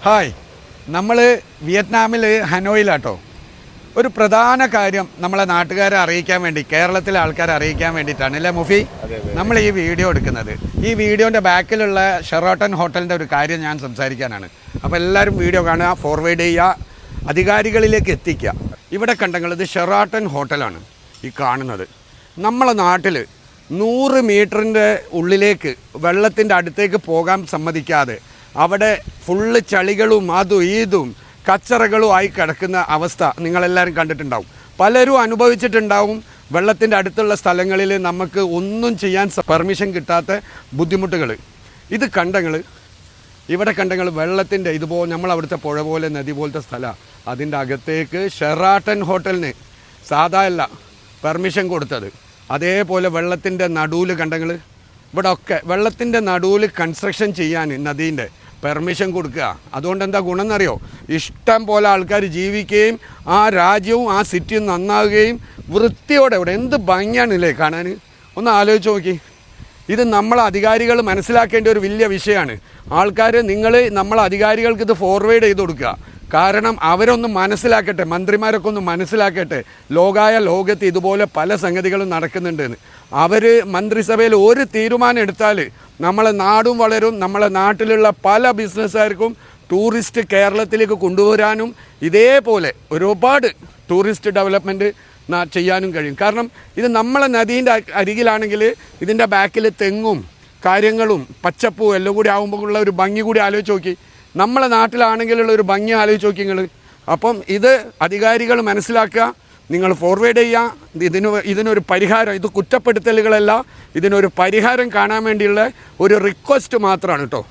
Hi, നമ്മൾ വിയറ്റ്നാമിൽ ഹനോയിലാട്ടോ. ഒരു പ്രധാന കാര്യം നമ്മളെ നാട്ടുകാരെ അറിയിക്കാൻ വേണ്ടി, കേരളത്തിലെ ആൾക്കാരെ അറിയിക്കാൻ വേണ്ടിയിട്ടാണ് അല്ലേ മുഫി നമ്മൾ ഈ വീഡിയോ എടുക്കുന്നത്. ഈ വീഡിയോൻ്റെ ബാക്കിലുള്ള ഷെറാട്ടൺ ഹോട്ടലിൻ്റെ ഒരു കാര്യം ഞാൻ സംസാരിക്കാനാണ്. അപ്പോൾ എല്ലാവരും വീഡിയോ കാണുക, ഫോർവേഡ് ചെയ്യുക, അധികാരികളിലേക്ക് എത്തിക്കുക. ഇവിടെ കണ്ടെങ്കിൽ ഷെറാട്ടൺ ഹോട്ടലാണ് ഈ കാണുന്നത്. നമ്മളെ നാട്ടിൽ 100 മീറ്ററിൻ്റെ ഉള്ളിലേക്ക് വെള്ളത്തിൻ്റെ അടുത്തേക്ക് പോകാൻ സമ്മതിക്കാതെ അവിടെ ഫുള്ള് ചളികളും അതും ഇതും കച്ചറകളും ആയി കിടക്കുന്ന അവസ്ഥ നിങ്ങളെല്ലാവരും കണ്ടിട്ടുണ്ടാവും, പലരും അനുഭവിച്ചിട്ടുണ്ടാവും. വെള്ളത്തിൻ്റെ അടുത്തുള്ള സ്ഥലങ്ങളിൽ നമുക്ക് ഒന്നും ചെയ്യാൻ പെർമിഷൻ കിട്ടാത്ത ബുദ്ധിമുട്ടുകൾ ഇത് കണ്ടെങ്കിൽ ഇവിടെ കണ്ടെങ്കിൽ വെള്ളത്തിൻ്റെ ഇതുപോലെ നമ്മൾ അവിടുത്തെ പുഴ പോലെ നദി പോലത്തെ സ്ഥലമാണ്. അതിൻ്റെ അകത്തേക്ക് ഷെറാട്ടൺ ഹോട്ടലിന് സാധാരണ പെർമിഷൻ കൊടുത്തത്. അതേപോലെ വെള്ളത്തിൻ്റെ നടുവിൽ കണ്ടെങ്കിൽ ഇവിടെ ഒക്കെ വെള്ളത്തിൻ്റെ നടുവിൽ കൺസ്ട്രക്ഷൻ ചെയ്യാൻ നദീൻ്റെ പെർമിഷൻ കൊടുക്കുക. അതുകൊണ്ട് എന്താ ഗുണം എന്നറിയോ? ഇഷ്ടം പോലെ ആൾക്കാർ ജീവിക്കുകയും ആ രാജ്യവും ആ സിറ്റിയും നന്നാവുകയും വൃത്തിയോടെ ഇവിടെ എന്ത് ഭംഗിയാണില്ലേ കാണാൻ. ഒന്ന് ആലോചിച്ച് നോക്കി. ഇത് നമ്മളെ അധികാരികൾ മനസ്സിലാക്കേണ്ട ഒരു വലിയ വിഷയമാണ്. ആൾക്കാർ നമ്മളെ അധികാരികൾക്ക് ഇത് ഫോർവേഡ് ചെയ്ത് കൊടുക്കുക. കാരണം അവരൊന്ന് മനസ്സിലാക്കട്ടെ, മന്ത്രിമാരൊക്കെ ഒന്ന് മനസ്സിലാക്കട്ടെ, ലോകത്ത് ഇതുപോലെ പല സംഗതികളും നടക്കുന്നുണ്ടെന്ന്. അവർ മന്ത്രിസഭയിൽ ഒരു തീരുമാനം എടുത്താൽ നമ്മളെ നാടും വളരും, നമ്മളെ നാട്ടിലുള്ള പല ബിസിനസ്സുകാർക്കും ടൂറിസ്റ്റ് കേരളത്തിലേക്ക് കൊണ്ടുവരാനും ഇതേപോലെ ഒരുപാട് ടൂറിസ്റ്റ് ഡെവലപ്മെൻറ്റ് ചെയ്യാനും കഴിയും. കാരണം ഇത് നമ്മളെ നദീൻ്റെ അരികിലാണെങ്കിൽ ഇതിൻ്റെ ബാക്കിൽ തെങ്ങും കാര്യങ്ങളും പച്ചപ്പും എല്ലാം കൂടി ആകുമ്പോൾ ഉള്ള ഒരു ഭംഗി കൂടി ആലോചിച്ച് നോക്കി. നമ്മളെ നാട്ടിലാണെങ്കിലുള്ള ഒരു ഭംഗി ആലോചിച്ച് നോക്കി നിങ്ങൾ. അപ്പം ഇത് അധികാരികൾ മനസ്സിലാക്കുക, നിങ്ങൾ ഫോർവേഡ് ചെയ്യുക. ഇതിനൊരു പരിഹാരം, ഇത് കുറ്റപ്പെടുത്തലുകളല്ല, ഇതിനൊരു പരിഹാരം കാണാൻ വേണ്ടിയുള്ള ഒരു റിക്വസ്റ്റ് മാത്രമാണ് കേട്ടോ.